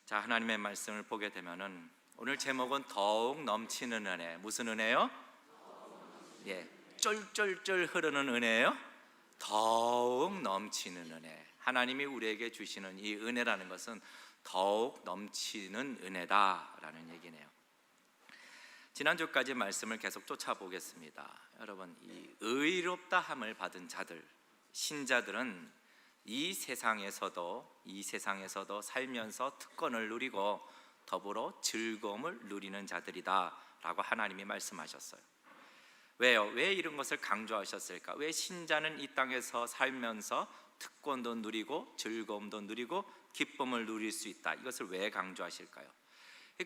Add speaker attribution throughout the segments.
Speaker 1: 자, 하나님의 말씀을 보게 되면은 오늘 제목은 더욱 넘치는 은혜. 무슨 은혜요? 쫄쫄쫄 흐르는 은혜요? 더욱 넘치는 은혜. 하나님이 우리에게 주시는 이 은혜라는 것은 더욱 넘치는 은혜다라는 얘기네요. 지난주까지 말씀을 계속 쫓아보겠습니다. 여러분, 이 의롭다 함을 받은 자들, 신자들은 이 세상에서도 살면서 특권을 누리고 더불어 즐거움을 누리는 자들이다 라고 하나님이 말씀하셨어요. 왜요? 왜 이런 것을 강조하셨을까? 왜 신자는 이 땅에서 살면서 특권도 누리고 즐거움도 누리고 기쁨을 누릴 수 있다, 이것을 왜 강조하실까요?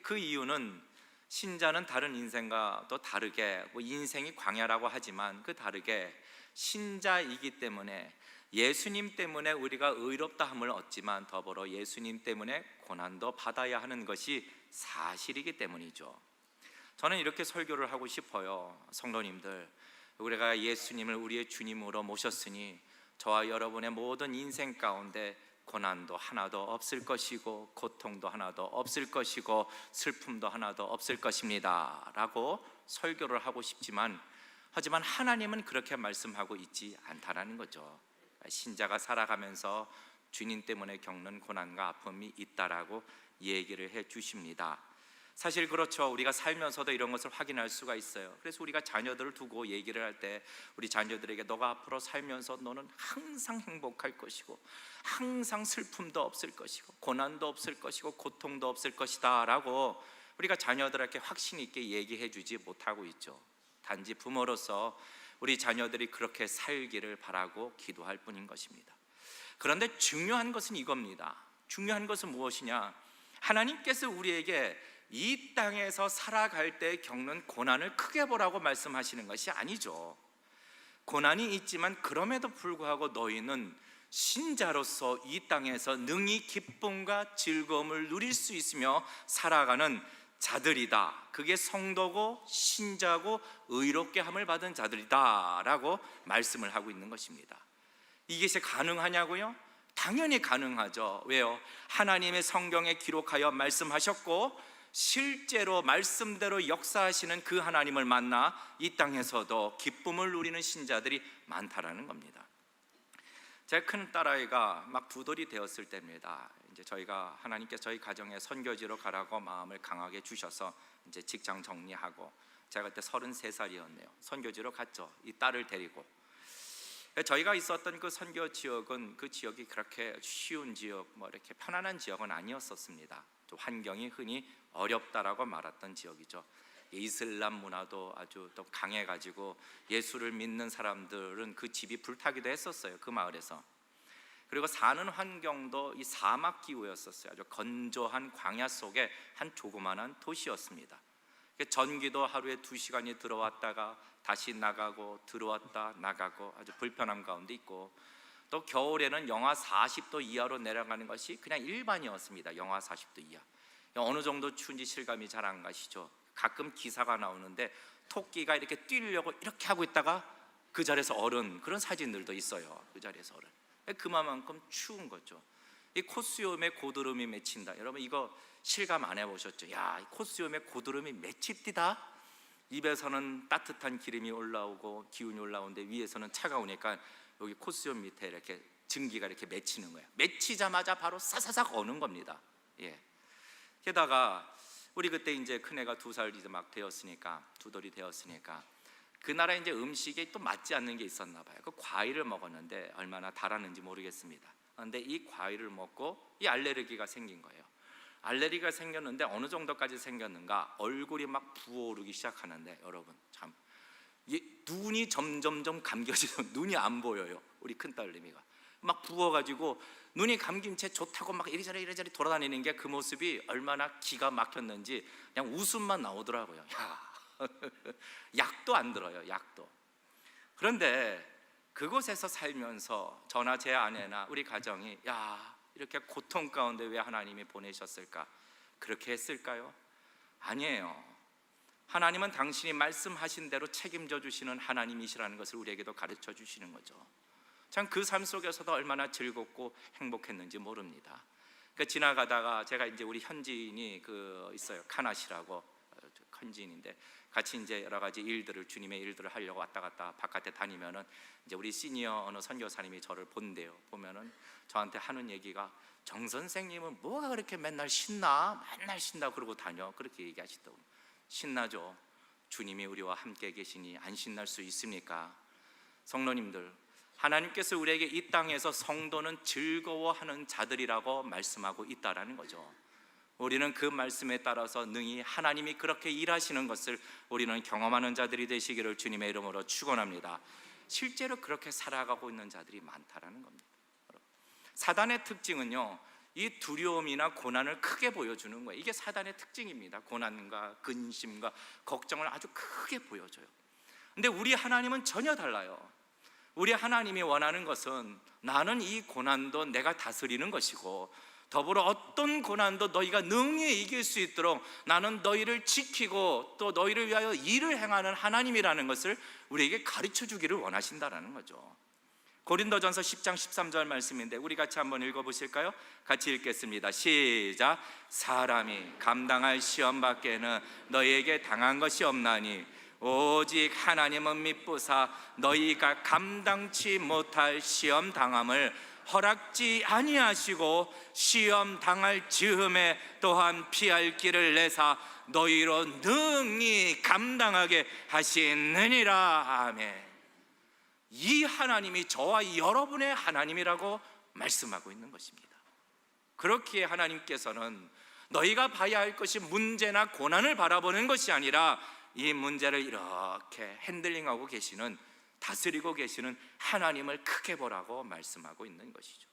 Speaker 1: 그 이유는 신자는 다른 인생과 또 다르게, 인생이 광야라고 하지만 그 다르게 신자이기 때문에 예수님 때문에 우리가 의롭다함을 얻지만 더불어 예수님 때문에 고난도 받아야 하는 것이 사실이기 때문이죠. 저는 이렇게 설교를 하고 싶어요. 성도님들, 우리가 예수님을 우리의 주님으로 모셨으니 저와 여러분의 모든 인생 가운데 고난도 하나도 없을 것이고 고통도 하나도 없을 것이고 슬픔도 하나도 없을 것입니다 라고 설교를 하고 싶지만, 하지만 하나님은 그렇게 말씀하고 있지 않다라는 거죠. 신자가 살아가면서 주님 때문에 겪는 고난과 아픔이 있다라고 얘기를 해 주십니다. 사실 그렇죠. 우리가 살면서도 이런 것을 확인할 수가 있어요. 그래서 우리가 자녀들을 두고 얘기를 할 때 우리 자녀들에게 너가 앞으로 살면서 너는 항상 행복할 것이고 항상 슬픔도 없을 것이고 고난도 없을 것이고 고통도 없을 것이다 라고 우리가 자녀들에게 확신 있게 얘기해 주지 못하고 있죠. 단지 부모로서 우리 자녀들이 그렇게 살기를 바라고 기도할 뿐인 것입니다. 그런데 중요한 것은 이겁니다. 중요한 것은 무엇이냐? 하나님께서 우리에게 이 땅에서 살아갈 때 겪는 고난을 크게 보라고 말씀하시는 것이 아니죠. 고난이 있지만 그럼에도 불구하고 너희는 신자로서 이 땅에서 능히 기쁨과 즐거움을 누릴 수 있으며 살아가는 자들이다. 그게 성도고 신자고 의롭게 함을 받은 자들이다 라고 말씀을 하고 있는 것입니다. 이것이 가능하냐고요? 당연히 가능하죠. 왜요? 하나님의 성경에 기록하여 말씀하셨고 실제로 말씀대로 역사하시는 그 하나님을 만나 이 땅에서도 기쁨을 누리는 신자들이 많다라는 겁니다. 제 큰 딸아이가 막 2돌이 되었을 때입니다. 이제 저희가 하나님께서 저희 가정에 선교지로 가라고 마음을 강하게 주셔서 이제 직장 정리하고 제가 그때 33살이었네요. 선교지로 갔죠. 이 딸을 데리고. 저희가 있었던 그 선교 지역은 그 지역이 그렇게 쉬운 지역, 이렇게 편안한 지역은 아니었었습니다. 좀 환경이 흔히 어렵다라고 말했던 지역이죠. 이슬람 문화도 아주 또 강해가지고 예수를 믿는 사람들은 그 집이 불타기도 했었어요. 그 마을에서. 그리고 사는 환경도 이 사막 기후였었어요. 아주 건조한 광야 속에 한 조그만한 도시였습니다. 전기도 하루에 2시간이 들어왔다가 다시 나가고 들어왔다 나가고 아주 불편한 가운데 있고, 또 겨울에는 영하 40도 이하로 내려가는 것이 그냥 일반이었습니다. 영하 40도 이하. 어느 정도 추운지 실감이 잘 안 가시죠? 가끔 기사가 나오는데 토끼가 이렇게 뛰려고 이렇게 하고 있다가 그 자리에서 얼은 그런 사진들도 있어요. 그 자리에서 얼은. 그만큼 추운 거죠. 이 콧수염에 고드름이 맺힌다. 여러분 이거 실감 안 해보셨죠? 야, 콧수염에 고드름이 맺히 뛰다? 입에서는 따뜻한 기름이 올라오고 기운이 올라오는데 위에서는 차가우니까 여기 콧수염 밑에 이렇게 증기가 이렇게 맺히는 거예요. 맺히자마자 바로 사사삭 어는 겁니다. 게다가 우리 그때 이제 큰애가 2살 이제 막 되었으니까 2돌이 되었으니까 그 나라 이제 음식에 또 맞지 않는 게 있었나 봐요. 그 과일을 먹었는데 얼마나 달았는지 모르겠습니다. 그런데 이 과일을 먹고 이 알레르기가 생긴 거예요. 알레르기가 생겼는데 어느 정도까지 생겼는가? 얼굴이 막 부어오르기 시작하는데 여러분 참 눈이 점점점 감겨지서 눈이 안 보여요. 우리 큰딸내미가 막 부어가지고 눈이 감긴 채 좋다고 막 이리저리 돌아다니는 게 그 모습이 얼마나 기가 막혔는지 그냥 웃음만 나오더라고요. 야, 약도 안 들어요. 약도. 그런데 그곳에서 살면서 저나 제 아내나 우리 가정이 야, 이렇게 고통 가운데 왜 하나님이 보내셨을까? 그렇게 했을까요? 아니에요. 하나님은 당신이 말씀하신 대로 책임져 주시는 하나님이시라는 것을 우리에게도 가르쳐 주시는 거죠. 참 그 삶 속에서도 얼마나 즐겁고 행복했는지 모릅니다. 그 지나가다가 제가 이제 우리 현지인이 있어요. 카나시라고 현지인인데 같이 이제 여러 가지 일들을 주님의 일들을 하려고 왔다 갔다 바깥에 다니면은 이제 우리 시니어 어느 선교사님이 저를 본대요. 보면은 저한테 하는 얘기가 정 선생님은 뭐가 그렇게 맨날 신나 그러고 다녀 그렇게 얘기하시더라고요. 신나죠. 주님이 우리와 함께 계시니 안 신날 수 있습니까? 성도님들, 하나님께서 우리에게 이 땅에서 성도는 즐거워하는 자들이라고 말씀하고 있다라는 거죠. 우리는 그 말씀에 따라서 능히 하나님이 그렇게 일하시는 것을 우리는 경험하는 자들이 되시기를 주님의 이름으로 축원합니다. 실제로 그렇게 살아가고 있는 자들이 많다라는 겁니다. 사단의 특징은요, 이 두려움이나 고난을 크게 보여주는 거예요. 이게 사단의 특징입니다. 고난과 근심과 걱정을 아주 크게 보여줘요. 근데 우리 하나님은 전혀 달라요. 우리 하나님이 원하는 것은 나는 이 고난도 내가 다스리는 것이고 더불어 어떤 고난도 너희가 능히 이길 수 있도록 나는 너희를 지키고 또 너희를 위하여 일을 행하는 하나님이라는 것을 우리에게 가르쳐 주기를 원하신다라는 거죠. 고린도전서 10장 13절 말씀인데 우리 같이 한번 읽어보실까요? 같이 읽겠습니다. 시작. 사람이 감당할 시험 밖에는 너희에게 당한 것이 없나니 오직 하나님은 미쁘사 너희가 감당치 못할 시험 당함을 허락지 아니하시고 시험 당할 즈음에 또한 피할 길을 내사 너희로 능히 감당하게 하시느니라. 아멘. 이 하나님이 저와 여러분의 하나님이라고 말씀하고 있는 것입니다. 그렇기에 하나님께서는 너희가 봐야 할 것이 문제나 고난을 바라보는 것이 아니라 이 문제를 이렇게 핸들링하고 계시는, 다스리고 계시는 하나님을 크게 보라고 말씀하고 있는 것이죠.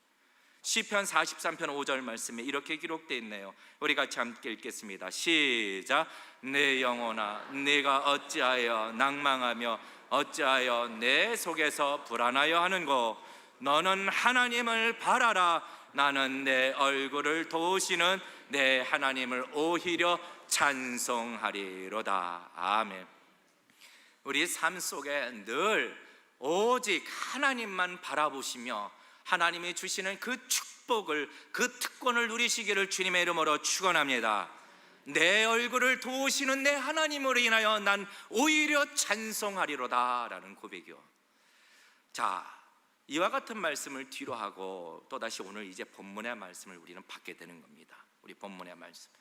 Speaker 1: 시편 43편 5절 말씀에 이렇게 기록되어 있네요. 우리 같이 함께 읽겠습니다. 시작. 내 영혼아 네가 어찌하여 낭망하며 어찌하여 내 속에서 불안하여 하는고 너는 하나님을 바라라. 나는 내 얼굴을 도우시는 내 하나님을 오히려 찬송하리로다. 아멘. 우리 삶 속에 늘 오직 하나님만 바라보시며 하나님이 주시는 그 축복을, 그 특권을 누리시기를 주님의 이름으로 축원합니다. 내 얼굴을 도우시는 내 하나님으로 인하여 난 오히려 찬송하리로다 라는 고백이요. 자, 이와 같은 말씀을 뒤로 하고 또다시 오늘 이제 본문의 말씀을 우리는 받게 되는 겁니다. 우리 본문의 말씀,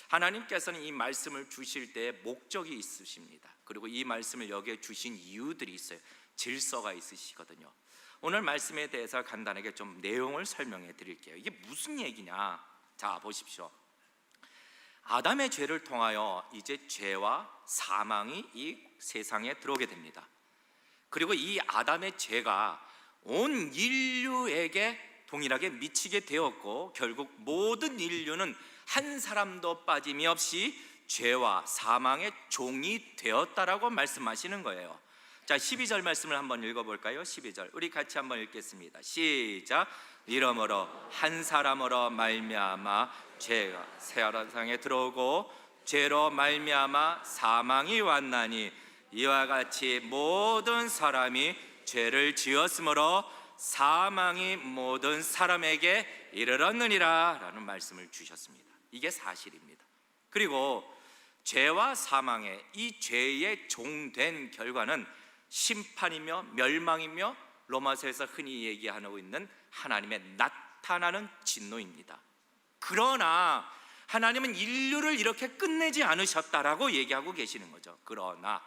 Speaker 1: 하나님께서는 이 말씀을 주실 때 목적이 있으십니다. 그리고 이 말씀을 여기에 주신 이유들이 있어요. 질서가 있으시거든요. 오늘 말씀에 대해서 간단하게 좀 내용을 설명해 드릴게요. 이게 무슨 얘기냐? 자, 보십시오. 아담의 죄를 통하여 이제 죄와 사망이 이 세상에 들어오게 됩니다. 그리고 이 아담의 죄가 온 인류에게 동일하게 미치게 되었고 결국 모든 인류는 한 사람도 빠짐이 없이 죄와 사망의 종이 되었다라고 말씀하시는 거예요. 자, 12절 말씀을 한번 읽어볼까요? 12절 우리 같이 한번 읽겠습니다. 시작. 이러므로 한 사람으로 말미암아 죄가 세상에 들어오고 죄로 말미암아 사망이 왔나니 이와 같이 모든 사람이 죄를 지었으므로 사망이 모든 사람에게 이르렀느니라 라는 말씀을 주셨습니다. 이게 사실입니다. 그리고 죄와 사망의 이 죄의 종된 결과는 심판이며 멸망이며 로마서에서 흔히 얘기하고 있는 하나님의 나타나는 진노입니다. 그러나 하나님은 인류를 이렇게 끝내지 않으셨다라고 얘기하고 계시는 거죠. 그러나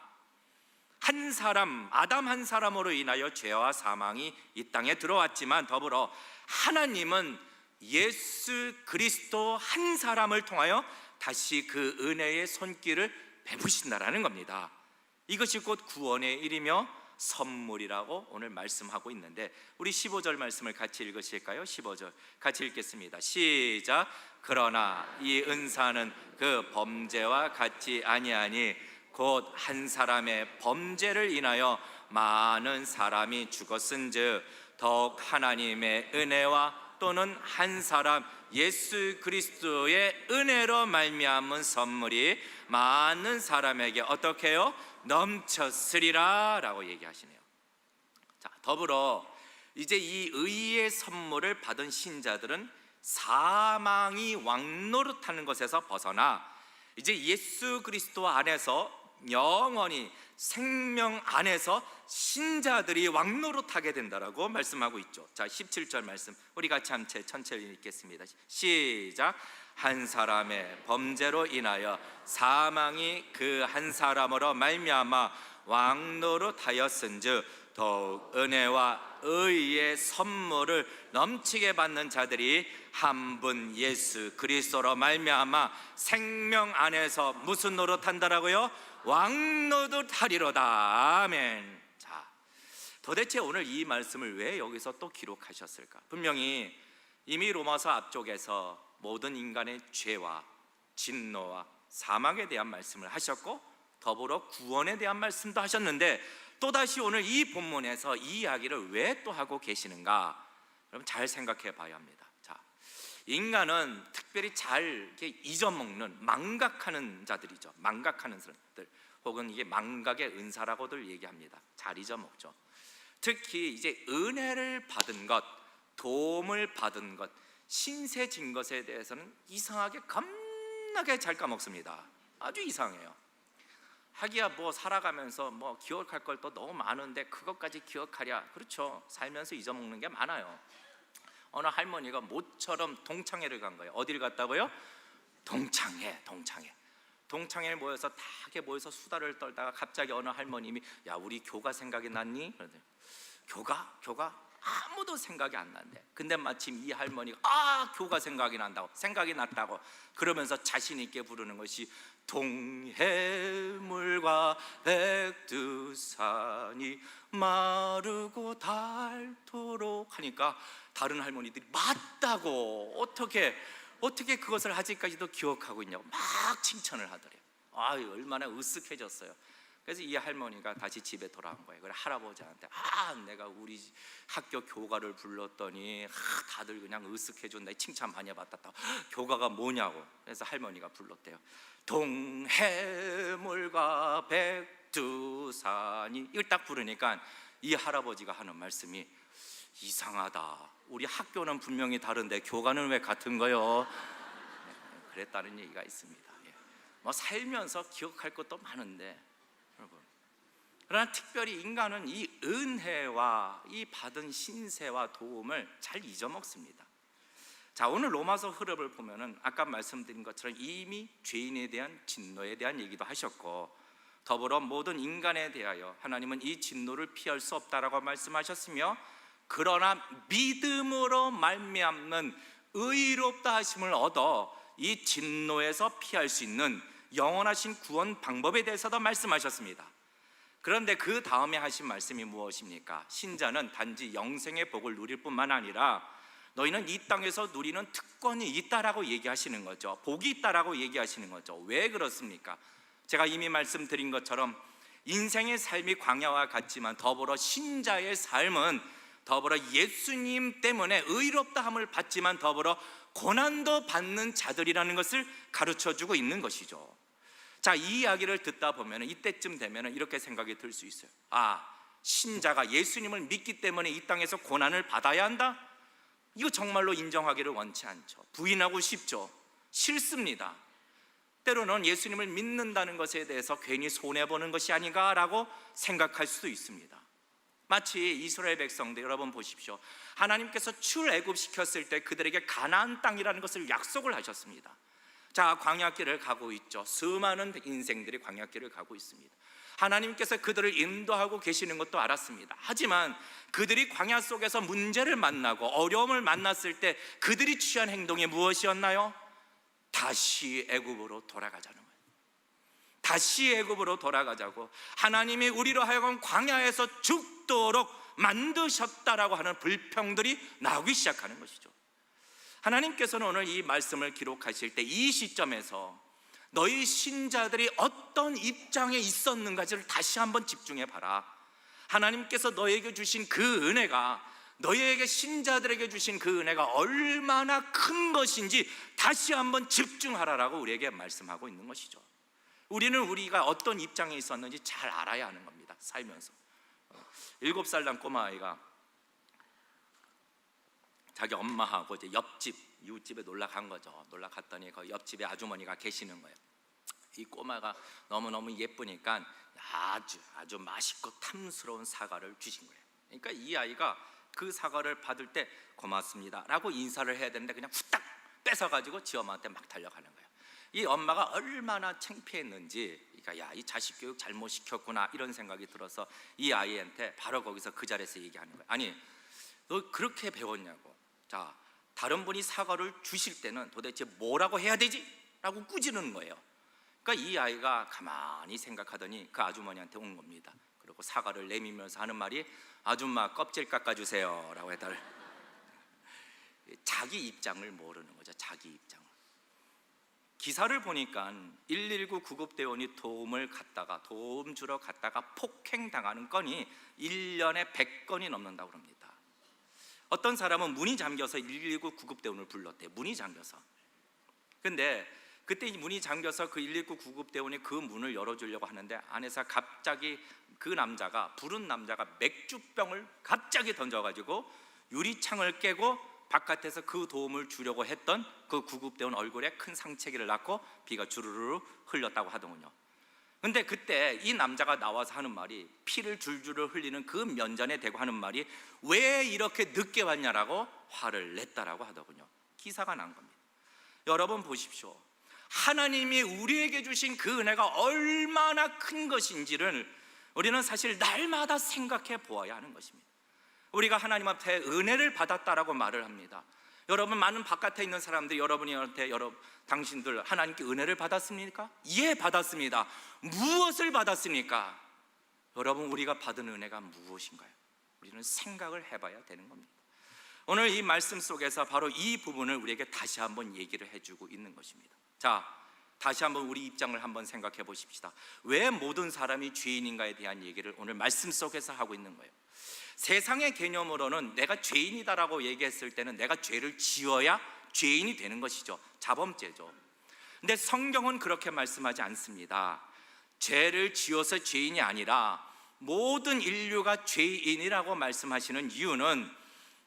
Speaker 1: 한 사람, 아담 한 사람으로 인하여 죄와 사망이 이 땅에 들어왔지만 더불어 하나님은 예수 그리스도 한 사람을 통하여 다시 그 은혜의 손길을 베푸신다라는 겁니다. 이것이 곧 구원의 일이며 선물이라고 오늘 말씀하고 있는데 우리 15절 말씀을 같이 읽으실까요? 15절 같이 읽겠습니다. 시작. 그러나 이 은사는 그 범죄와 같지 아니하니 곧 한 사람의 범죄를 인하여 많은 사람이 죽었은즉 더욱 하나님의 은혜와 또는 한 사람 예수 그리스도의 은혜로 말미암은 선물이 많은 사람에게 어떻게 해요? 넘쳤으리라 라고 얘기하시네요. 자, 더불어 이제 이 의의 선물을 받은 신자들은 사망이 왕노릇하는 것에서 벗어나 이제 예수 그리스도 안에서 영원히 생명 안에서 신자들이 왕노릇하게 된다라고 말씀하고 있죠. 자, 17절 말씀 우리 같이 함께 천천히 읽겠습니다. 시작. 한 사람의 범죄로 인하여 사망이 그 한 사람으로 말미암아 왕노릇하였은즉 더욱 은혜와 의의 선물을 넘치게 받는 자들이 한 분 예수 그리스도로 말미암아 생명 안에서 무슨 노릇한다라고요? 왕노릇하리로다. 아멘. 자, 도대체 오늘 이 말씀을 왜 여기서 또 기록하셨을까? 분명히 이미 로마서 앞쪽에서 모든 인간의 죄와 진노와 사망에 대한 말씀을 하셨고 더불어 구원에 대한 말씀도 하셨는데 또다시 오늘 이 본문에서 이 이야기를 왜 또 하고 계시는가? 여러분 잘 생각해 봐야 합니다. 자, 인간은 특별히 잘 이렇게 잊어먹는 망각하는 자들이죠. 망각하는 사람들 혹은 이게 망각의 은사라고들 얘기합니다. 잘 잊어먹죠. 특히 이제 은혜를 받은 것, 도움을 받은 것, 신세진 것에 대해서는 이상하게 겁나게 잘 까먹습니다. 아주 이상해요. 하기야 뭐 살아가면서 뭐 기억할 걸 또 너무 많은데 그것까지 기억하랴. 그렇죠. 살면서 잊어먹는 게 많아요. 어느 할머니가 모처럼 동창회를 간 거예요. 어디를 갔다고요? 동창회에 모여서 다 이렇게 모여서 수다를 떨다가 갑자기 어느 할머님이 야 우리 교가 생각이 났니? 그러더니 교가? 아무도 생각이 안 난대. 근데 마침 이 할머니가 교가 생각이 났다고 그러면서 자신 있게 부르는 것이 동해물과 백두산이 마르고 닳도록 하니까 다른 할머니들이 맞다고 어떻게 그것을 아직까지도 기억하고 있냐고 막 칭찬을 하더래요. 얼마나 으쓱해졌어요. 그래서 이 할머니가 다시 집에 돌아온 거예요. 그래 할아버지한테 내가 우리 학교 교가를 불렀더니 다들 그냥 으쓱해준다 칭찬 많이 받았다고. 교가가 뭐냐고. 그래서 할머니가 불렀대요. 동해물과 백두산이 이걸 딱 부르니까 이 할아버지가 하는 말씀이 이상하다. 우리 학교는 분명히 다른데 교가는 왜 같은 거요? 그랬다는 얘기가 있습니다. 뭐 살면서 기억할 것도 많은데 그러나 특별히 인간은 이 은혜와 이 받은 신세와 도움을 잘 잊어먹습니다. 자, 오늘 로마서 흐름을 보면은 아까 말씀드린 것처럼 이미 죄인에 대한 진노에 대한 얘기도 하셨고 더불어 모든 인간에 대하여 하나님은 이 진노를 피할 수 없다라고 말씀하셨으며 그러나 믿음으로 말미암는 의롭다 하심을 얻어 이 진노에서 피할 수 있는 영원하신 구원 방법에 대해서도 말씀하셨습니다. 그런데 그 다음에 하신 말씀이 무엇입니까? 신자는 단지 영생의 복을 누릴 뿐만 아니라 너희는 이 땅에서 누리는 특권이 있다라고 얘기하시는 거죠. 복이 있다라고 얘기하시는 거죠. 왜 그렇습니까? 제가 이미 말씀드린 것처럼 인생의 삶이 광야와 같지만 더불어 신자의 삶은 더불어 예수님 때문에 의롭다함을 받지만 더불어 고난도 받는 자들이라는 것을 가르쳐주고 있는 것이죠. 자, 이 이야기를 듣다 보면 이때쯤 되면 이렇게 생각이 들 수 있어요. 신자가 예수님을 믿기 때문에 이 땅에서 고난을 받아야 한다? 이거 정말로 인정하기를 원치 않죠. 부인하고 싶죠. 싫습니다. 때로는 예수님을 믿는다는 것에 대해서 괜히 손해보는 것이 아닌가라고 생각할 수도 있습니다. 마치 이스라엘 백성들 여러분 보십시오. 하나님께서 출애굽시켰을 때 그들에게 가나안 땅이라는 것을 약속을 하셨습니다. 자, 광야길을 가고 있죠. 수많은 인생들이 광야길을 가고 있습니다. 하나님께서 그들을 인도하고 계시는 것도 알았습니다. 하지만 그들이 광야 속에서 문제를 만나고 어려움을 만났을 때 그들이 취한 행동이 무엇이었나요? 다시 애굽으로 돌아가자는 거예요. 다시 애굽으로 돌아가자고 하나님이 우리로 하여금 광야에서 죽도록 만드셨다라고 하는 불평들이 나오기 시작하는 것이죠. 하나님께서는 오늘 이 말씀을 기록하실 때 이 시점에서 너희 신자들이 어떤 입장에 있었는가를 다시 한번 집중해 봐라. 하나님께서 너에게 주신 그 은혜가 너희에게 신자들에게 주신 그 은혜가 얼마나 큰 것인지 다시 한번 집중하라라고 우리에게 말씀하고 있는 것이죠. 우리는 우리가 어떤 입장에 있었는지 잘 알아야 하는 겁니다. 살면서 7살 난 꼬마아이가 자기 엄마하고 이제 옆집 이웃집에 놀러 간 거죠. 놀러 갔더니 그 옆집에 아주머니가 계시는 거예요. 이 꼬마가 너무너무 예쁘니까 아주 맛있고 탐스러운 사과를 주신 거예요. 그러니까 이 아이가 그 사과를 받을 때 고맙습니다 라고 인사를 해야 되는데 그냥 후딱 뺏어가지고 지 엄마한테 막 달려가는 거예요. 이 엄마가 얼마나 창피했는지, 그러니까 야, 이 자식 교육 잘못 시켰구나 이런 생각이 들어서 이 아이한테 바로 거기서 그 자리에서 얘기하는 거예요. 아니, 너 그렇게 배웠냐고. 자, 다른 분이 사과를 주실 때는 도대체 뭐라고 해야 되지? 라고 꾸짖는 거예요. 그러니까 이 아이가 가만히 생각하더니 그 아주머니한테 온 겁니다. 그리고 사과를 내밀면서 하는 말이 아줌마 껍질 깎아주세요 라고 해달. 자기 입장을 모르는 거죠. 자기 입장을. 기사를 보니까 119 구급대원이 도움 주러 갔다가 폭행당하는 건이 1년에 100건이 넘는다고 합니다. 어떤 사람은 문이 잠겨서 119 구급대원을 불렀대요. 문이 잠겨서. 근데 그때 문이 잠겨서 그 119 구급대원이 그 문을 열어주려고 하는데 안에서 갑자기 부른 남자가 맥주병을 갑자기 던져가지고 유리창을 깨고 바깥에서 그 도움을 주려고 했던 그 구급대원 얼굴에 큰 상처기를 났고 피가 주르르 흘렸다고 하더군요. 근데 그때 이 남자가 나와서 하는 말이, 피를 줄줄 흘리는 그 면전에 대고 하는 말이 왜 이렇게 늦게 왔냐라고 화를 냈다라고 하더군요. 기사가 난 겁니다. 여러분 보십시오. 하나님이 우리에게 주신 그 은혜가 얼마나 큰 것인지를 우리는 사실 날마다 생각해 보아야 하는 것입니다. 우리가 하나님 앞에 은혜를 받았다라고 말을 합니다. 여러분, 많은 바깥에 있는 사람들이 여러분한테 당신들 하나님께 은혜를 받았습니까? 예, 받았습니다. 무엇을 받았습니까? 여러분, 우리가 받은 은혜가 무엇인가요? 우리는 생각을 해봐야 되는 겁니다. 오늘 이 말씀 속에서 바로 이 부분을 우리에게 다시 한번 얘기를 해주고 있는 것입니다. 자, 다시 한번 우리 입장을 한번 생각해 보십시다. 왜 모든 사람이 죄인인가에 대한 얘기를 오늘 말씀 속에서 하고 있는 거예요. 세상의 개념으로는 내가 죄인이다라고 얘기했을 때는 내가 죄를 지어야 죄인이 되는 것이죠. 자범죄죠. 근데 성경은 그렇게 말씀하지 않습니다. 죄를 지어서 죄인이 아니라 모든 인류가 죄인이라고 말씀하시는 이유는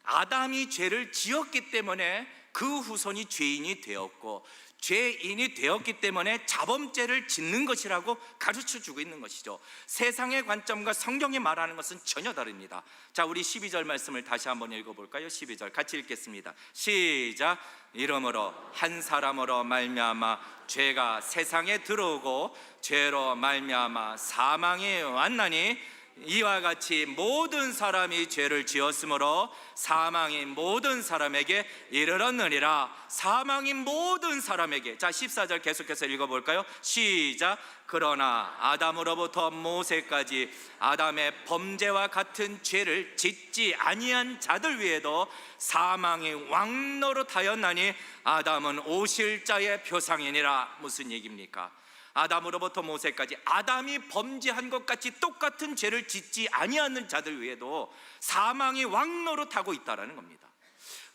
Speaker 1: 아담이 죄를 지었기 때문에 그 후손이 죄인이 되었고, 죄인이 되었기 때문에 자범죄를 짓는 것이라고 가르쳐주고 있는 것이죠. 세상의 관점과 성경이 말하는 것은 전혀 다릅니다. 자, 우리 12절 말씀을 다시 한번 읽어볼까요? 12절 같이 읽겠습니다. 시작. 이러므로 한 사람으로 말미암아 죄가 세상에 들어오고 죄로 말미암아 사망이 왔나니 이와 같이 모든 사람이 죄를 지었으므로 사망이 모든 사람에게 이르렀느니라. 사망이 모든 사람에게. 자, 14절 계속해서 읽어볼까요? 시작. 그러나 아담으로부터 모세까지 아담의 범죄와 같은 죄를 짓지 아니한 자들 위에도 사망이 왕노릇하였나니 아담은 오실 자의 표상이니라. 무슨 얘기입니까? 아담으로부터 모세까지 아담이 범죄한 것 같이 똑같은 죄를 짓지 아니하는 자들 외에도 사망이 왕노릇하고 있다는 겁니다.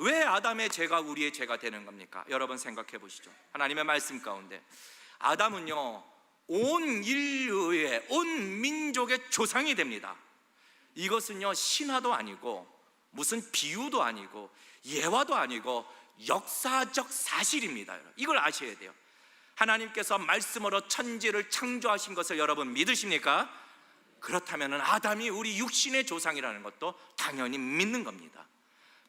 Speaker 1: 왜 아담의 죄가 우리의 죄가 되는 겁니까? 여러분 생각해 보시죠. 하나님의 말씀 가운데 아담은요, 온 인류의, 온 민족의 조상이 됩니다. 이것은요, 신화도 아니고 무슨 비유도 아니고 예화도 아니고 역사적 사실입니다. 이걸 아셔야 돼요. 하나님께서 말씀으로 천지를 창조하신 것을 여러분 믿으십니까? 그렇다면 아담이 우리 육신의 조상이라는 것도 당연히 믿는 겁니다.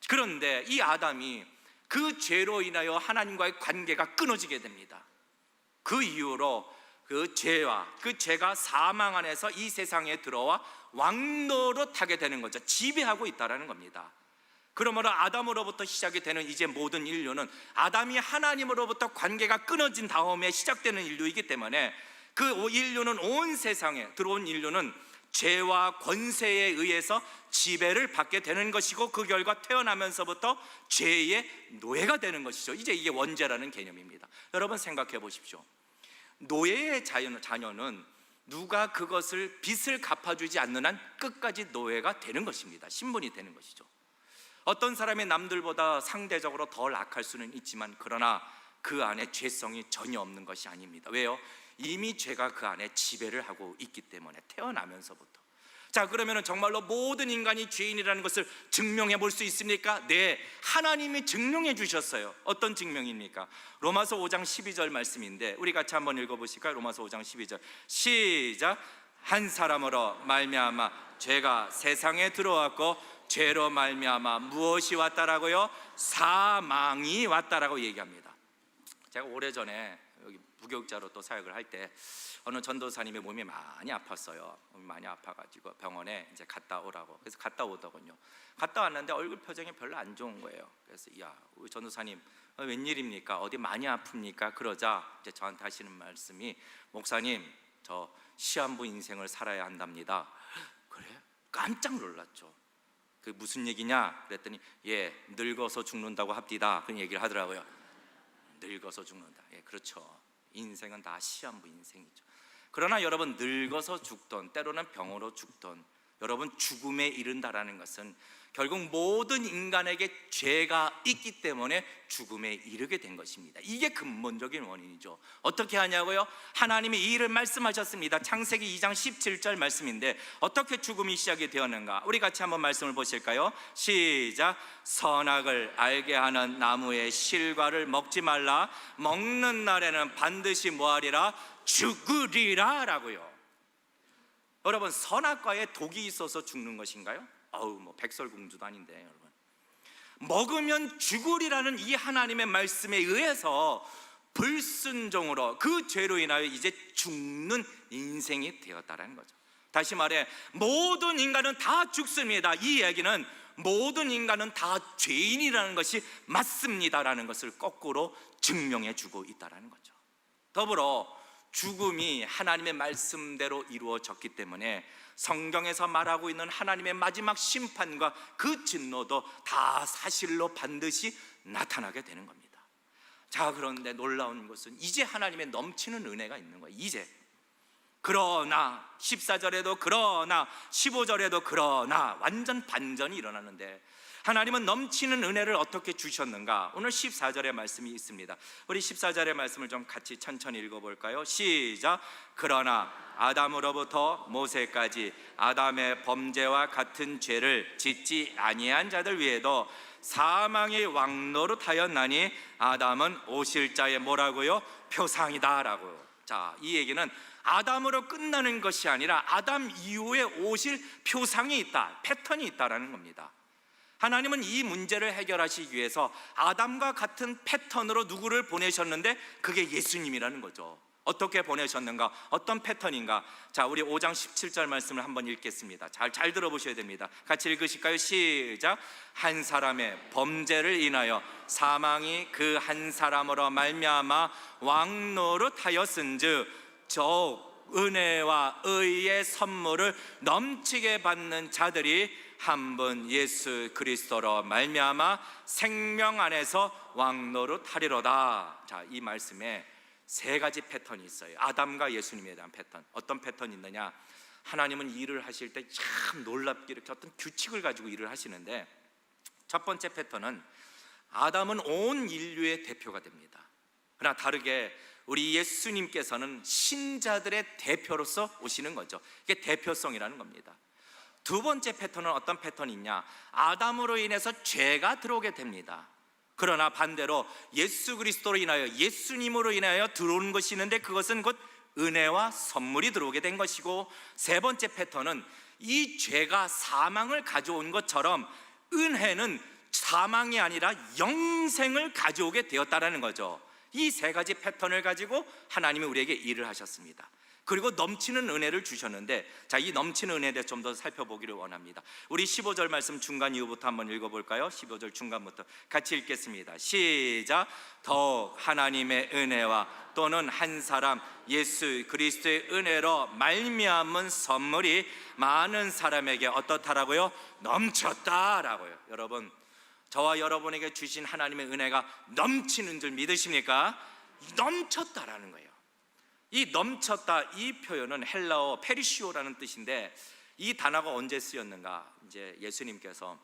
Speaker 1: 그런데 이 아담이 그 죄로 인하여 하나님과의 관계가 끊어지게 됩니다. 그 이후로 그 죄가 사망 안에서 이 세상에 들어와 왕노릇하게 되는 거죠. 지배하고 있다는 겁니다. 그러므로 아담으로부터 시작이 되는 이제 모든 인류는 아담이 하나님으로부터 관계가 끊어진 다음에 시작되는 인류이기 때문에 그 인류는, 온 세상에 들어온 인류는 죄와 권세에 의해서 지배를 받게 되는 것이고, 그 결과 태어나면서부터 죄의 노예가 되는 것이죠. 이제 이게 원죄라는 개념입니다. 여러분 생각해 보십시오. 노예의 자녀는 누가 그것을 빚을 갚아주지 않는 한 끝까지 노예가 되는 것입니다. 신분이 되는 것이죠. 어떤 사람이 남들보다 상대적으로 덜 악할 수는 있지만, 그러나 그 안에 죄성이 전혀 없는 것이 아닙니다. 왜요? 이미 죄가 그 안에 지배를 하고 있기 때문에 태어나면서부터. 자, 그러면 정말로 모든 인간이 죄인이라는 것을 증명해 볼 수 있습니까? 네, 하나님이 증명해 주셨어요. 어떤 증명입니까? 로마서 5장 12절 말씀인데 우리 같이 한번 읽어보실까요? 로마서 5장 12절 시작. 한 사람으로 말미암아 죄가 세상에 들어왔고 죄로 말미암아 무엇이 왔다라고요? 사망이 왔다라고 얘기합니다. 제가 오래전에 여기 부교육자로 또 사역을 할 때 어느 전도사님의 몸이 많이 아팠어요. 몸이 많이 아파가지고 병원에 이제 갔다 오라고. 그래서 갔다 오더군요. 갔다 왔는데 얼굴 표정이 별로 안 좋은 거예요. 그래서 야, 우리 전도사님 웬일입니까? 어디 많이 아픕니까? 그러자 이제 저한테 하시는 말씀이 목사님, 저 시한부 인생을 살아야 한답니다. 그래? 깜짝 놀랐죠. 그 무슨 얘기냐? 그랬더니 예, 늙어서 죽는다고 합디다. 그런 얘기를 하더라고요. 늙어서 죽는다. 예, 그렇죠. 인생은 다 시한부 인생이죠. 그러나 여러분, 늙어서 죽던, 때로는 병으로 죽던, 여러분 죽음에 이른다라는 것은 결국 모든 인간에게 죄가 있기 때문에 죽음에 이르게 된 것입니다. 이게 근본적인 원인이죠. 어떻게 하냐고요? 하나님이 이 일을 말씀하셨습니다. 창세기 2장 17절 말씀인데 어떻게 죽음이 시작이 되었는가? 우리 같이 한번 말씀을 보실까요? 시작. 선악을 알게 하는 나무의 실과를 먹지 말라. 먹는 날에는 반드시 뭐하리라? 죽으리라 라고요. 여러분, 선악과에 독이 있어서 죽는 것인가요? 뭐 백설공주도 아닌데 여러분, 먹으면 죽으리라는 이 하나님의 말씀에 의해서 불순종으로 그 죄로 인하여 이제 죽는 인생이 되었다라는 거죠. 다시 말해 모든 인간은 다 죽습니다. 이 이야기는 모든 인간은 다 죄인이라는 것이 맞습니다라는 것을 거꾸로 증명해 주고 있다라는 거죠. 더불어 죽음이 하나님의 말씀대로 이루어졌기 때문에 성경에서 말하고 있는 하나님의 마지막 심판과 그 진노도 다 사실로 반드시 나타나게 되는 겁니다. 자, 그런데 놀라운 것은 이제 하나님의 넘치는 은혜가 있는 거예요. 이제. 그러나 14절에도 그러나 15절에도 그러나 완전 반전이 일어나는데 하나님은 넘치는 은혜를 어떻게 주셨는가? 오늘 14절의 말씀이 있습니다. 우리 14절의 말씀을 좀 같이 천천히 읽어볼까요? 시작. 그러나 아담으로부터 모세까지 아담의 범죄와 같은 죄를 짓지 아니한 자들 위에도 사망의 왕노릇하였나니 아담은 오실 자의 뭐라고요? 표상이다 라고요. 자, 이 얘기는 아담으로 끝나는 것이 아니라 아담 이후에 오실 표상이 있다, 패턴이 있다라는 겁니다. 하나님은 이 문제를 해결하시기 위해서 아담과 같은 패턴으로 누구를 보내셨는데 그게 예수님이라는 거죠. 어떻게 보내셨는가? 어떤 패턴인가? 자, 우리 5장 17절 말씀을 한번 읽겠습니다. 잘 들어보셔야 됩니다. 같이 읽으실까요? 시작. 한 사람의 범죄를 인하여 사망이 그 한 사람으로 말미암아 왕노릇하였은즉 저 은혜와 의의 선물을 넘치게 받는 자들이 한 분 예수 그리스도로 말미암아 생명 안에서 왕노릇하리로다. 자, 이 말씀에 세 가지 패턴이 있어요. 아담과 예수님에 대한 패턴. 어떤 패턴이 있느냐? 하나님은 일을 하실 때 참 놀랍게 이렇게 어떤 규칙을 가지고 일을 하시는데, 첫 번째 패턴은 아담은 온 인류의 대표가 됩니다. 그러나 다르게 우리 예수님께서는 신자들의 대표로서 오시는 거죠. 이게 대표성이라는 겁니다. 두 번째 패턴은 어떤 패턴이냐? 아담으로 인해서 죄가 들어오게 됩니다. 그러나 반대로 예수 그리스도로 인하여, 예수님으로 인하여 들어오는 것이 있는데 그것은 곧 은혜와 선물이 들어오게 된 것이고, 세 번째 패턴은 이 죄가 사망을 가져온 것처럼 은혜는 사망이 아니라 영생을 가져오게 되었다라는 거죠. 이 세 가지 패턴을 가지고 하나님이 우리에게 일을 하셨습니다. 그리고 넘치는 은혜를 주셨는데, 자, 이 넘치는 은혜에 대해 좀 더 살펴보기를 원합니다. 우리 15절 말씀 중간 이후부터 한번 읽어볼까요? 15절 중간부터 같이 읽겠습니다. 시작. 더욱 하나님의 은혜와 또는 한 사람 예수 그리스도의 은혜로 말미암은 선물이 많은 사람에게 어떻다라고요? 넘쳤다라고요. 여러분, 저와 여러분에게 주신 하나님의 은혜가 넘치는 줄 믿으십니까? 넘쳤다라는 거예요. 이 넘쳤다, 이 표현은 헬라어 페리시오라는 뜻인데, 이 단어가 언제 쓰였는가? 이제 예수님께서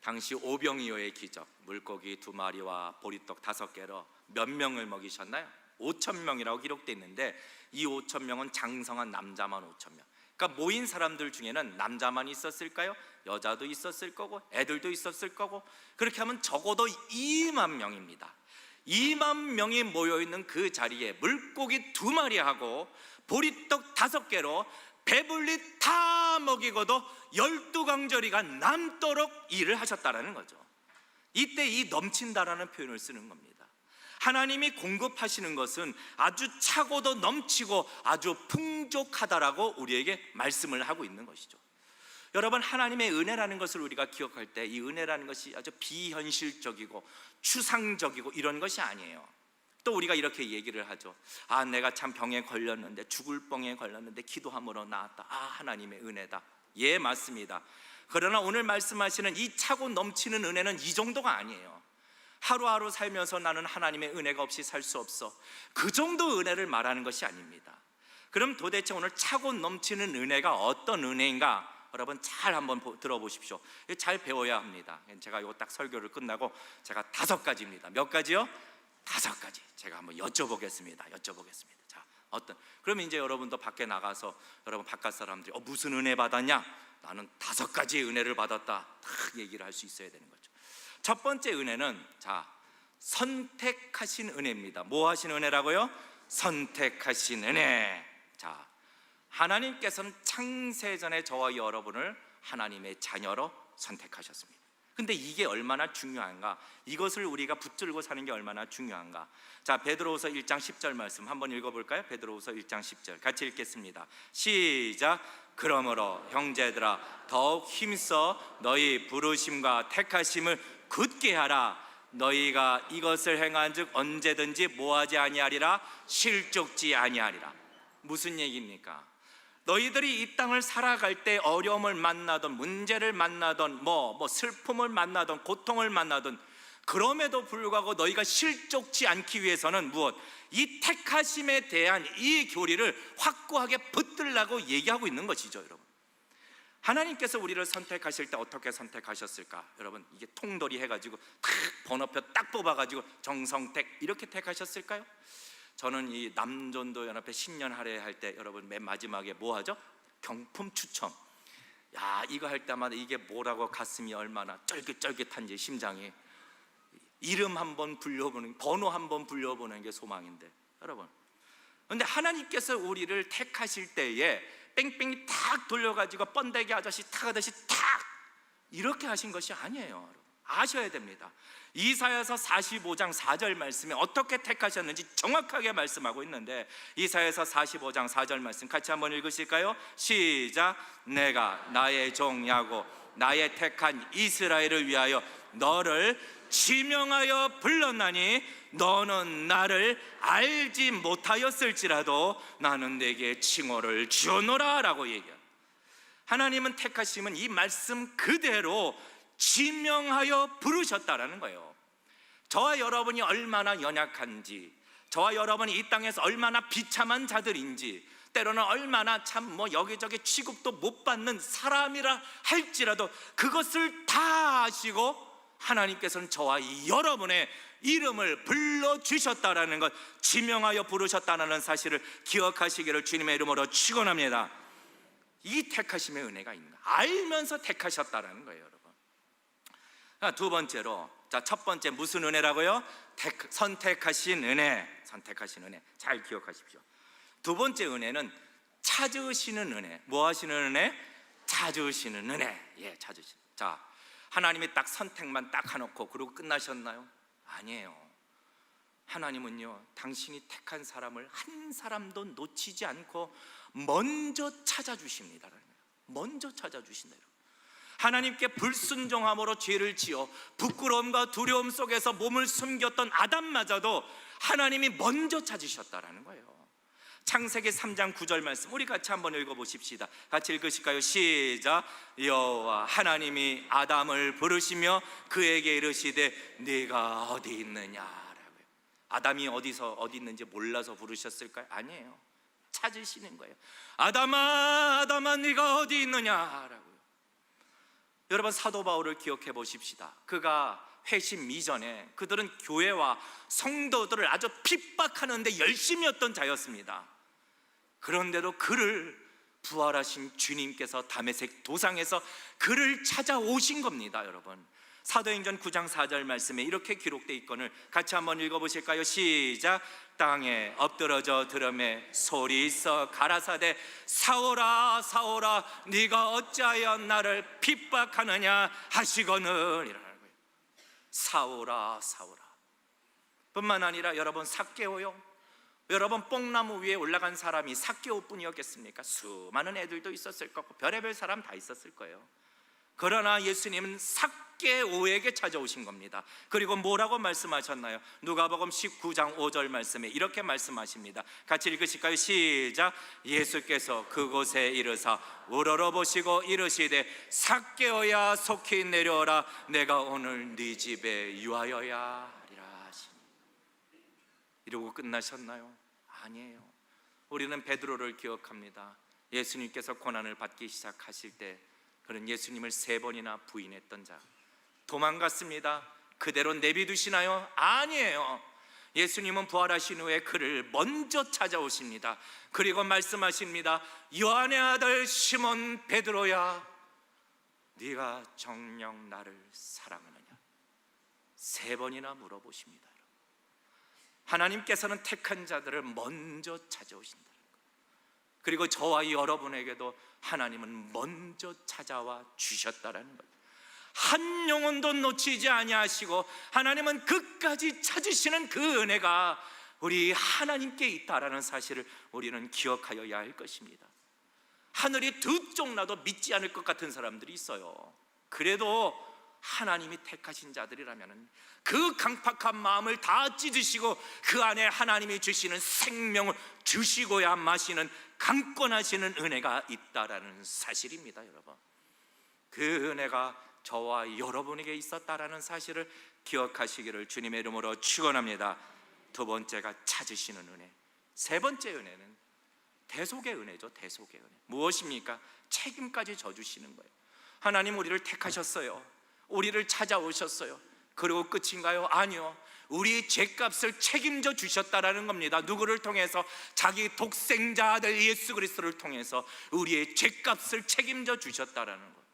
Speaker 1: 당시 오병이어의 기적, 물고기 2마리와 보리떡 5개로 몇 명을 먹이셨나요? 5,000명이라고 기록되어 있는데, 이 5,000명은 장성한 남자만 5,000명. 그러니까 모인 사람들 중에는 남자만 있었을까요? 여자도 있었을 거고 애들도 있었을 거고, 그렇게 하면 적어도 2만 명입니다. 2만 명이 모여있는 그 자리에 물고기 2마리하고 보리떡 5개로 배불리 다 먹이고도 12강저리가 남도록 일을 하셨다라는 거죠. 이때 이 넘친다라는 표현을 쓰는 겁니다. 하나님이 공급하시는 것은 아주 차고도 넘치고 아주 풍족하다라고 우리에게 말씀을 하고 있는 것이죠. 여러분, 하나님의 은혜라는 것을 우리가 기억할 때 이 은혜라는 것이 아주 비현실적이고 추상적이고 이런 것이 아니에요. 또 우리가 이렇게 얘기를 하죠. 내가 참 병에 걸렸는데, 죽을 병에 걸렸는데 기도함으로 나았다. 하나님의 은혜다. 예, 맞습니다. 그러나 오늘 말씀하시는 이 차고 넘치는 은혜는 이 정도가 아니에요. 하루하루 살면서 나는 하나님의 은혜가 없이 살 수 없어, 그 정도 은혜를 말하는 것이 아닙니다. 그럼 도대체 오늘 차고 넘치는 은혜가 어떤 은혜인가? 여러분 잘 한번 들어보십시오. 잘 배워야 합니다. 제가 이거 딱 설교를 끝나고 제가 5가지입니다. 몇 가지요? 5가지 제가 한번 여쭤보겠습니다. 자, 그러면 이제 여러분도 밖에 나가서 여러분 바깥 사람들이 무슨 은혜 받았냐? 나는 5가지의 은혜를 받았다, 딱 얘기를 할 수 있어야 되는 거죠. 첫 번째 은혜는 선택하신 은혜입니다. 뭐 하신 은혜라고요? 선택하신 은혜. 자, 하나님께서는 창세전에 저와 여러분을 하나님의 자녀로 선택하셨습니다. 근데 이게 얼마나 중요한가? 이것을 우리가 붙들고 사는 게 얼마나 중요한가? 자, 베드로후서 1장 10절 말씀 한번 읽어볼까요? 베드로후서 1장 10절 같이 읽겠습니다. 시작. 그러므로 형제들아 더욱 힘써 너희 부르심과 택하심을 굳게 하라. 너희가 이것을 행한즉 언제든지 뭐하지 아니하리라? 실족지 아니하리라. 무슨 얘기입니까? 너희들이 이 땅을 살아갈 때 어려움을 만나던, 문제를 만나던, 슬픔을 만나던, 고통을 만나던, 그럼에도 불구하고 너희가 실족지 않기 위해서는 무엇? 이 택하심에 대한 이 교리를 확고하게 붙들라고 얘기하고 있는 것이죠. 여러분, 하나님께서 우리를 선택하실 때 어떻게 선택하셨을까? 여러분, 이게 통돌이 해가지고 탁 번호표 딱 뽑아가지고 정성택 이렇게 택하셨을까요? 저는 이 남전도 연합회 10년 할애할 때 여러분 맨 마지막에 뭐 하죠? 경품 추첨. 이거 할 때마다 이게 뭐라고 가슴이 얼마나 쫄깃쫄깃한지, 심장이. 이름 한번 불려보는, 번호 한번 불려보는 게 소망인데, 여러분, 그런데 하나님께서 우리를 택하실 때에 뺑뺑이 탁 돌려가지고 번데기 아저씨 탁 하듯이 탁 이렇게 하신 것이 아니에요. 여러분, 아셔야 됩니다. 이사야서 45장 4절 말씀에 어떻게 택하셨는지 정확하게 말씀하고 있는데, 이사야서 45장 4절 말씀 같이 한번 읽으실까요? 시작. 내가 나의 종 야곱, 나의 택한 이스라엘을 위하여 너를 지명하여 불렀나니 너는 나를 알지 못하였을지라도 나는 내게 칭호를 주노라 라고 얘기해요. 하나님은 택하심은 이 말씀 그대로 지명하여 부르셨다라는 거예요. 저와 여러분이 얼마나 연약한지, 저와 여러분이 이 땅에서 얼마나 비참한 자들인지, 때로는 얼마나 참 여기저기 취급도 못 받는 사람이라 할지라도 그것을 다 아시고 하나님께서는 저와 여러분의 이름을 불러주셨다라는 것, 지명하여 부르셨다는 사실을 기억하시기를 주님의 이름으로 축원합니다. 이 택하심의 은혜가 있나? 알면서 택하셨다라는 거예요, 여러분. 두 번째로, 첫 번째 무슨 은혜라고요? 선택하신 은혜. 선택하신 은혜 잘 기억하십시오. 두 번째 은혜는 찾으시는 은혜. 뭐 하시는 은혜? 찾으시는 은혜. 예, 찾으시는. 자, 하나님이 딱 선택만 딱 해놓고 그러고 끝나셨나요? 아니에요. 하나님은요, 당신이 택한 사람을 한 사람도 놓치지 않고 먼저 찾아주십니다. 먼저 찾아주신다. 하나님께 불순종함으로 죄를 지어 부끄러움과 두려움 속에서 몸을 숨겼던 아담마저도 하나님이 먼저 찾으셨다라는 거예요. 창세기 3장 9절 말씀 우리 같이 한번 읽어보십시다. 같이 읽으실까요? 시작. 여호와 하나님이 아담을 부르시며 그에게 이르시되 네가 어디 있느냐라고요. 아담이 어디 있는지 몰라서 부르셨을까요? 아니에요. 찾으시는 거예요. 아담아, 아담아, 네가 어디 있느냐라고요. 여러분, 사도 바울을 기억해 보십시다. 그가 회심 이전에 그들은 교회와 성도들을 아주 핍박하는 데 열심히 했던 자였습니다. 그런데도 그를 부활하신 주님께서 다메섹 도상에서 그를 찾아오신 겁니다. 여러분, 사도행전 9장 4절 말씀에 이렇게 기록되어 있거늘 같이 한번 읽어보실까요? 시작. 땅에 엎드러져 들음에 소리 있어 가라사대 사오라 사오라 네가 어찌하여 나를 핍박하느냐 하시거늘 이라는 거예요. 사오라 사오라 뿐만 아니라 여러분, 삭개오요, 여러분, 뽕나무 위에 올라간 사람이 삭개오뿐이었겠습니까? 수많은 애들도 있었을 거고 별의별 사람 다 있었을 거예요. 그러나 예수님은 삭개오에게 찾아오신 겁니다. 그리고 뭐라고 말씀하셨나요? 누가복음 19장 5절 말씀에 이렇게 말씀하십니다. 같이 읽으실까요? 시작. 예수께서 그곳에 이르사 우러러보시고 이르시되 삭개오야 속히 내려오라 내가 오늘 네 집에 유하여야 하리라 하시니. 이러고 끝나셨나요? 아니에요. 우리는 베드로를 기억합니다. 예수님께서 고난을 받기 시작하실 때 그는 예수님을 3번이나 부인했던 자. 도망갔습니다. 그대로 내비두시나요? 아니에요. 예수님은 부활하신 후에 그를 먼저 찾아오십니다. 그리고 말씀하십니다. 요한의 아들 시몬 베드로야, 네가 정녕 나를 사랑하느냐? 3번이나 물어보십니다. 하나님께서는 택한 자들을 먼저 찾아오신다. 그리고 저와 여러분에게도 하나님은 먼저 찾아와 주셨다라는 것. 한 영혼도 놓치지 아니하시고 하나님은 끝까지 찾으시는 그 은혜가 우리 하나님께 있다라는 사실을 우리는 기억하여야 할 것입니다. 하늘이 두 쪽 나도 믿지 않을 것 같은 사람들이 있어요. 그래도 하나님이 택하신 자들이라면 그 강팍한 마음을 다 찢으시고 그 안에 하나님이 주시는 생명을 주시고야 마시는 강권하시는 은혜가 있다라는 사실입니다. 여러분, 그 은혜가 저와 여러분에게 있었다라는 사실을 기억하시기를 주님의 이름으로 축원합니다. 두 번째가 찾으시는 은혜. 세 번째 은혜는 대속의 은혜죠. 대속의 은혜. 무엇입니까? 책임까지 져주시는 거예요. 하나님 우리를 택하셨어요. 우리를 찾아오셨어요. 그리고 끝인가요? 아니요. 우리의 죄값을 책임져 주셨다라는 겁니다. 누구를 통해서? 자기 독생자 아들 예수 그리스도를 통해서 우리의 죄값을 책임져 주셨다라는 것.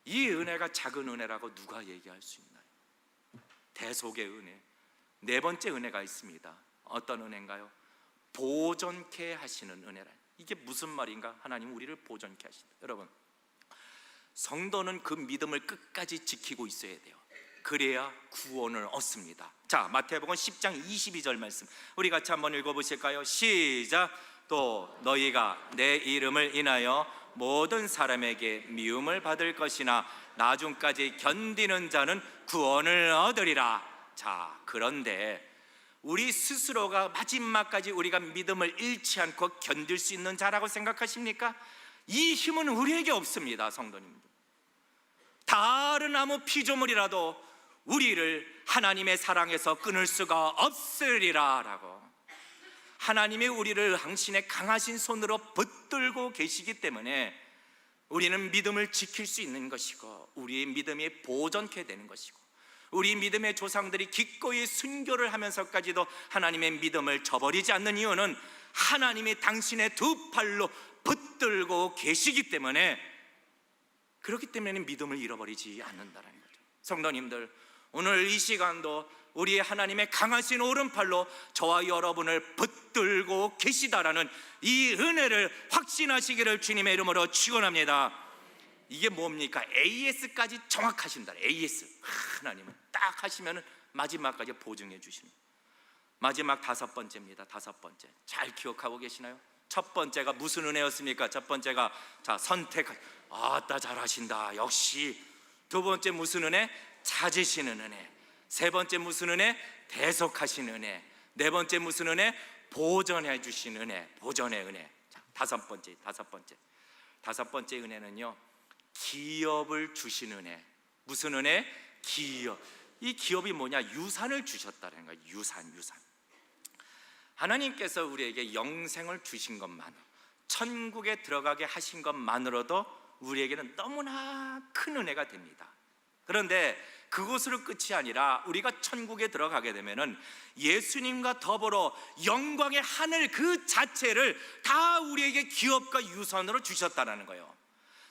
Speaker 1: 이 은혜가 작은 은혜라고 누가 얘기할 수 있나요? 대속의 은혜. 네 번째 은혜가 있습니다. 어떤 은혜인가요? 보존케 하시는 은혜라. 이게 무슨 말인가? 하나님 우리를 보존케 하신다. 여러분, 성도는 그 믿음을 끝까지 지키고 있어야 돼요. 그래야 구원을 얻습니다. 자, 마태복음 10장 22절 말씀 우리 같이 한번 읽어보실까요? 시작. 또 너희가 내 이름을 인하여 모든 사람에게 미움을 받을 것이나 나중까지 견디는 자는 구원을 얻으리라. 자, 그런데 우리 스스로가 마지막까지 우리가 믿음을 잃지 않고 견딜 수 있는 자라고 생각하십니까? 이 힘은 우리에게 없습니다. 성도님들, 다른 아무 피조물이라도 우리를 하나님의 사랑에서 끊을 수가 없으리라 라고. 하나님이 우리를 당신의 강하신 손으로 붙들고 계시기 때문에 우리는 믿음을 지킬 수 있는 것이고 우리의 믿음이 보존케 되는 것이고 우리 믿음의 조상들이 기꺼이 순교를 하면서까지도 하나님의 믿음을 저버리지 않는 이유는 하나님이 당신의 두 팔로 붙들고 계시기 때문에, 그렇기 때문에 믿음을 잃어버리지 않는다는 거죠. 성도님들, 오늘 이 시간도 우리 하나님의 강하신 오른팔로 저와 여러분을 붙들고 계시다라는 이 은혜를 확신하시기를 주님의 이름으로 축원합니다. 이게 뭡니까? AS까지 정확하신다. AS. 하나님은 딱 하시면 마지막까지 보증해 주시는. 마지막 다섯 번째입니다. 다섯 번째. 잘 기억하고 계시나요? 첫 번째가 무슨 은혜였습니까? 첫 번째가 선택. 아따 잘하신다. 역시. 두 번째 무슨 은혜? 찾으시는 은혜. 세 번째 무슨 은혜? 대속하시는 은혜. 네 번째 무슨 은혜? 보존해 주신 은혜. 보존의 은혜. 자, 다섯 번째 은혜는요, 기업을 주신 은혜. 무슨 은혜? 기업. 이 기업이 뭐냐? 유산을 주셨다는 거예요. 유산. 하나님께서 우리에게 영생을 주신 것만, 천국에 들어가게 하신 것만으로도 우리에게는 너무나 큰 은혜가 됩니다. 그런데 그곳으로 끝이 아니라 우리가 천국에 들어가게 되면은 예수님과 더불어 영광의 하늘 그 자체를 다 우리에게 기업과 유산으로 주셨다는 거예요.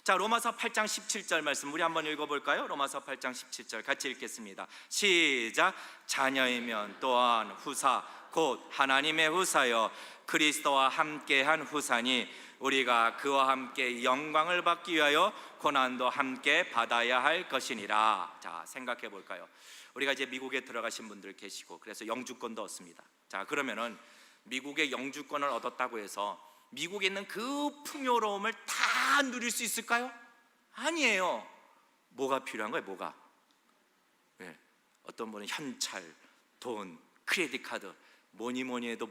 Speaker 1: 자, 로마서 8장 17절 말씀 우리 한번 읽어볼까요? 로마서 8장 17절 같이 읽겠습니다. 시작. 자녀이면 또한 후사 곧 하나님의 후사여 그리스도와 함께한 후사니 우리가 그와 함께 영광을 받기 위하여 고난도 함께 받아야 할 것이니라. 자, 생각해 볼까요? 우리가 이제 미국에 들어가신 분들 계시고 그래서 영주권도 얻습니다. 자, 그러면은 미국의 영주권을 얻었다고 해서 미국에 있는 그 풍요로움을 다 누릴 수 있을까요? 아니에요. 뭐가 필요한 거예요? 뭐가? 네. 어떤 분은 현찰, 돈, 크레딧 카드, 뭐니 해도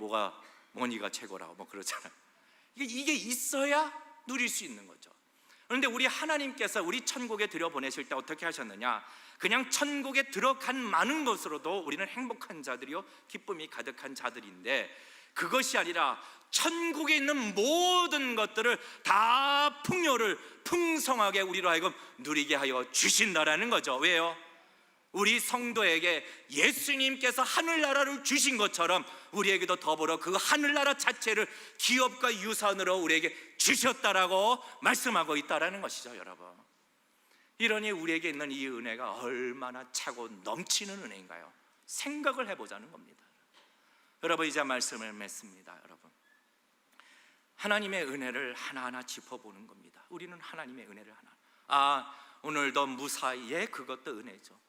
Speaker 1: 뭐니가 최고라고 뭐 그러잖아요. 이게 있어야 누릴 수 있는 거죠. 그런데 우리 하나님께서 우리 천국에 들여보내실 때 어떻게 하셨느냐? 그냥 천국에 들어간 많은 것으로도 우리는 행복한 자들이요 기쁨이 가득한 자들인데, 그것이 아니라 천국에 있는 모든 것들을 다 풍요를 풍성하게 우리로 하여금 누리게 하여 주신다라는 거죠. 왜요? 우리 성도에게 예수님께서 하늘나라를 주신 것처럼 우리에게도 더불어 그 하늘나라 자체를 기업과 유산으로 우리에게 주셨다라고 말씀하고 있다라는 것이죠. 여러분, 이러니 우리에게 있는 이 은혜가 얼마나 차고 넘치는 은혜인가요? 생각을 해보자는 겁니다. 여러분, 이제 말씀을 맺습니다. 여러분, 하나님의 은혜를 하나하나 짚어보는 겁니다. 우리는 하나님의 은혜를 오늘도 무사히, 그것도 은혜죠.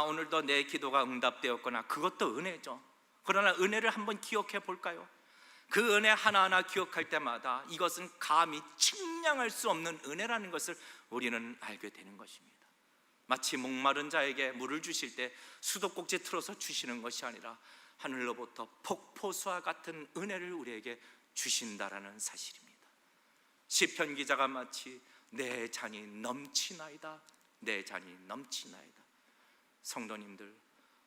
Speaker 1: 오늘도 내 기도가 응답되었거나, 그것도 은혜죠. 그러나 은혜를 한번 기억해 볼까요? 그 은혜 하나하나 기억할 때마다 이것은 감히 측량할 수 없는 은혜라는 것을 우리는 알게 되는 것입니다. 마치 목마른 자에게 물을 주실 때 수도꼭지 틀어서 주시는 것이 아니라 하늘로부터 폭포수와 같은 은혜를 우리에게 주신다라는 사실입니다. 시편 기자가 마치 내 잔이 넘치나이다, 내 잔이 넘치나이다. 성도님들,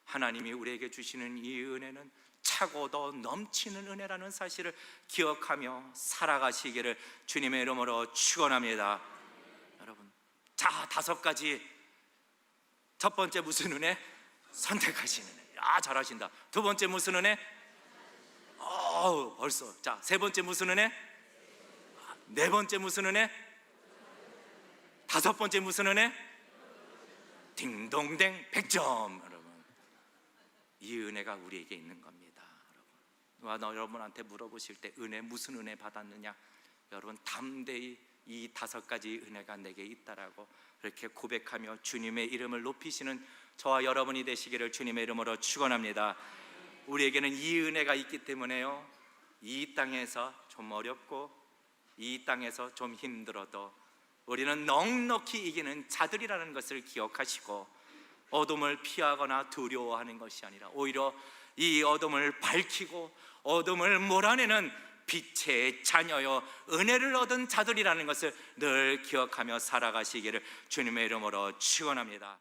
Speaker 1: 하나님이 우리에게 주시는 이 은혜는 차고도 넘치는 은혜라는 사실을 기억하며 살아가시기를 주님의 이름으로 축원합니다. 여러분, 자, 5가지. 첫 번째 무슨 은혜? 선택하시는 은혜. 잘하신다. 두 번째 무슨 은혜? 벌써. 자, 세 번째 무슨 은혜? 네 번째 무슨 은혜? 5번째 무슨 은혜? 딩동댕 100점. 여러분, 이 은혜가 우리에게 있는 겁니다. 여러분, 여러분한테 물어보실 때 은혜, 무슨 은혜 받았느냐? 여러분, 담대히 이 5가지 은혜가 내게 있다라고 이렇게 고백하며 주님의 이름을 높이시는 저와 여러분이 되시기를 주님의 이름으로 축원합니다. 우리에게는 이 은혜가 있기 때문에요, 이 땅에서 좀 어렵고 이 땅에서 좀 힘들어도 우리는 넉넉히 이기는 자들이라는 것을 기억하시고, 어둠을 피하거나 두려워하는 것이 아니라 오히려 이 어둠을 밝히고 어둠을 몰아내는 빛의 자녀여 은혜를 얻은 자들이라는 것을 늘 기억하며 살아가시기를 주님의 이름으로 축원합니다.